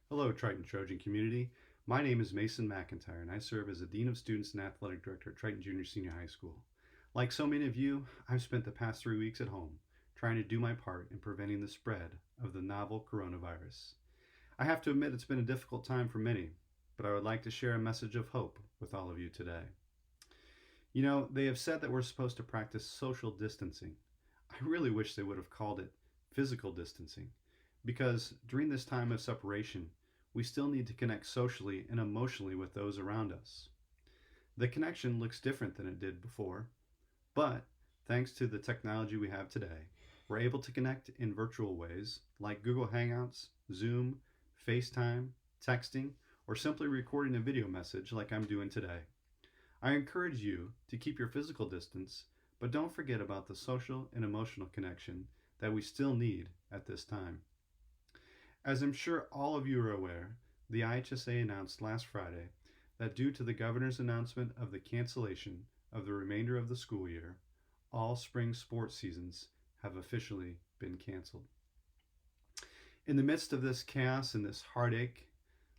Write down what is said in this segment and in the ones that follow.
Hello, Triton Trojan Community. My name is Mason McIntyre, and I serve as the Dean of Students and Athletic Director at Triton Junior Senior High School. Like so many of you, I've spent the past 3 weeks at home trying to do my part in preventing the spread of the novel coronavirus. I have to admit it's been a difficult time for many, but I would like to share a message of hope with all of you today. You know, they have said that we're supposed to practice social distancing. I really wish they would have called it physical distancing, because during this time of separation, we still need to connect socially and emotionally with those around us. The connection looks different than it did before, but thanks to the technology we have today, we're able to connect in virtual ways like Google Hangouts, Zoom, FaceTime, texting, or simply recording a video message like I'm doing today. I encourage you to keep your physical distance, but don't forget about the social and emotional connection that we still need at this time. As I'm sure all of you are aware, the IHSA announced last Friday that due to the governor's announcement of the cancellation of the remainder of the school year, all spring sports seasons have officially been canceled. In the midst of this chaos and this heartache,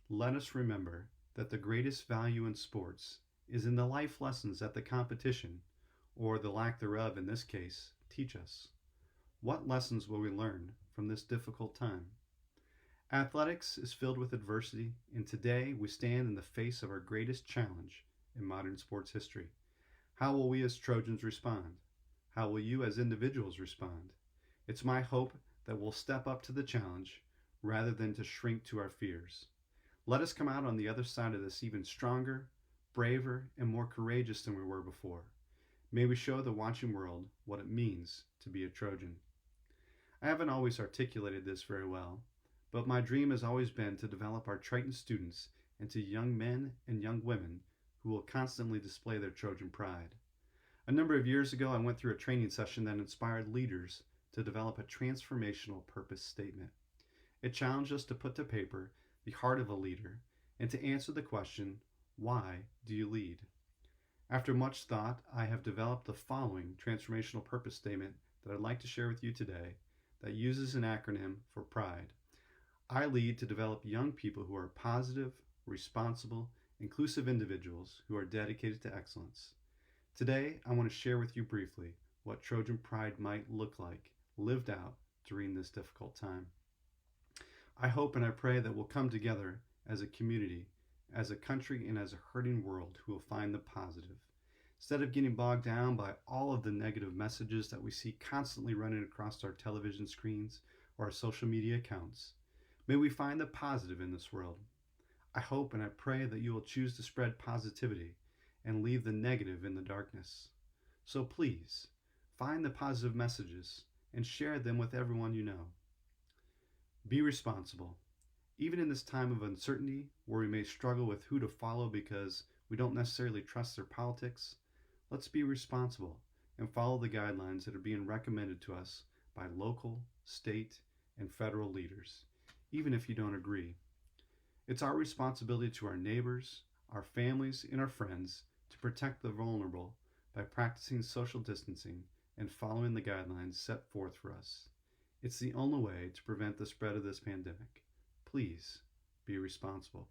let us remember that the greatest value in sports is in the life lessons that the competition, or the lack thereof in this case, teach us. What lessons will we learn from this difficult time? Athletics is filled with adversity, and today we stand in the face of our greatest challenge in modern sports history. How will we as Trojans respond? How will you as individuals respond? It's my hope that we'll step up to the challenge rather than to shrink to our fears. Let us come out on the other side of this even stronger, braver, and more courageous than we were before. May we show the watching world what it means to be a Trojan. I haven't always articulated this very well, but my dream has always been to develop our Triton students into young men and young women who will constantly display their Trojan pride. A number of years ago, I went through a training session that inspired leaders to develop a transformational purpose statement. It challenged us to put to paper the heart of a leader and to answer the question, why do you lead? After much thought, I have developed the following transformational purpose statement that I'd like to share with you today that uses an acronym for PRIDE. I lead to develop young people who are positive, responsible, inclusive individuals who are dedicated to excellence. Today, I want to share with you briefly what Trojan Pride might look like lived out during this difficult time. I hope and I pray that we'll come together as a community, as a country, and as a hurting world who will find the positive. Instead of getting bogged down by all of the negative messages that we see constantly running across our television screens or our social media accounts, may we find the positive in this world. I hope and I pray that you will choose to spread positivity and leave the negative in the darkness. So please, find the positive messages and share them with everyone you know. Be responsible. Even in this time of uncertainty, where we may struggle with who to follow because we don't necessarily trust their politics, let's be responsible and follow the guidelines that are being recommended to us by local, state, and federal leaders, even if you don't agree. It's our responsibility to our neighbors, our families, and our friends to protect the vulnerable by practicing social distancing and following the guidelines set forth for us. It's the only way to prevent the spread of this pandemic. Please be responsible.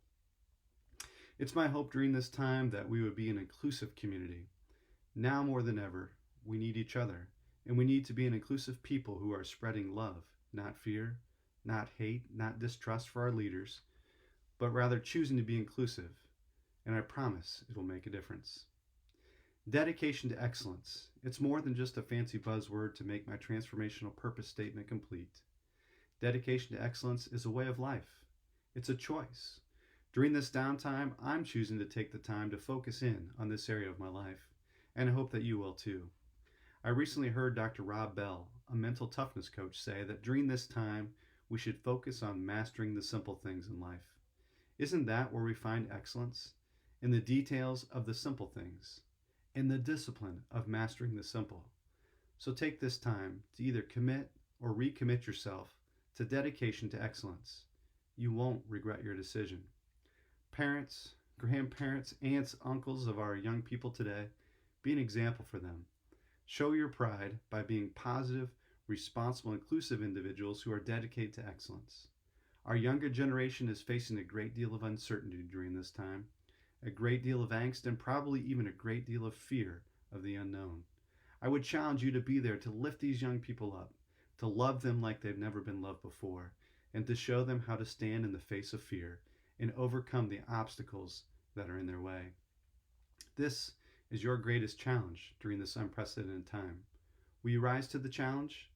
It's my hope during this time that we would be an inclusive community. Now more than ever, we need each other, and we need to be an inclusive people who are spreading love, not fear, not hate, not distrust for our leaders, but rather choosing to be inclusive, and I promise it will make a difference. Dedication to excellence. It's more than just a fancy buzzword to make my transformational purpose statement complete. Dedication to excellence is a way of life. It's a choice. During this downtime, I'm choosing to take the time to focus in on this area of my life, and I hope that you will too. I recently heard Dr. Rob Bell, a mental toughness coach, say that during this time, we should focus on mastering the simple things in life. Isn't that where we find excellence? In the details of the simple things, in the discipline of mastering the simple. So take this time to either commit or recommit yourself to dedication to excellence. You won't regret your decision. Parents, grandparents, aunts, uncles of our young people today, be an example for them. Show your pride by being positive, responsible, inclusive individuals who are dedicated to excellence. Our younger generation is facing a great deal of uncertainty during this time, a great deal of angst, and probably even a great deal of fear of the unknown. I would challenge you to be there to lift these young people up, to love them like they've never been loved before, and to show them how to stand in the face of fear and overcome the obstacles that are in their way. This is your greatest challenge during this unprecedented time. Will you rise to the challenge?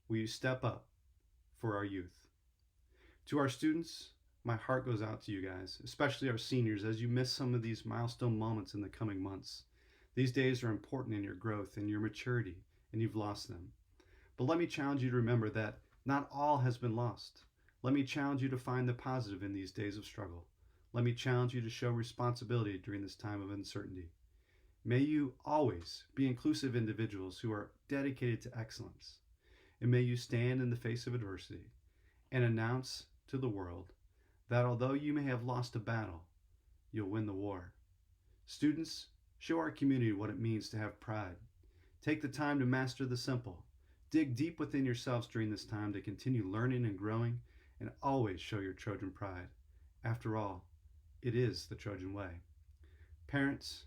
Will you step up for our youth? To our students, my heart goes out to you guys, especially our seniors, as you miss some of these milestone moments in the coming months. These days are important in your growth and your maturity, and you've lost them. But let me challenge you to remember that not all has been lost. Let me challenge you to find the positive in these days of struggle. Let me challenge you to show responsibility during this time of uncertainty. May you always be inclusive individuals who are dedicated to excellence. And may you stand in the face of adversity and announce to the world that although you may have lost a battle, you'll win the war. Students, show our community what it means to have pride. Take the time to master the simple. Dig deep within yourselves during this time to continue learning and growing, and always show your Trojan pride. After all, it is the Trojan way. Parents,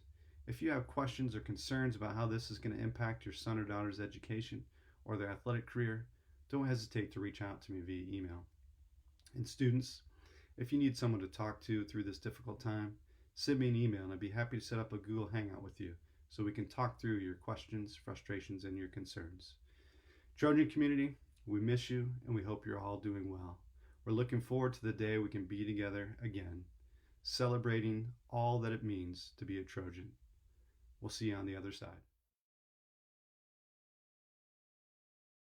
if you have questions or concerns about how this is going to impact your son or daughter's education or their athletic career, don't hesitate to reach out to me via email. And students, if you need someone to talk to through this difficult time, send me an email and I'd be happy to set up a Google Hangout with you so we can talk through your questions, frustrations, and your concerns. Trojan community, we miss you and we hope you're all doing well. We're looking forward to the day we can be together again, celebrating all that it means to be a Trojan. We'll see you on the other side.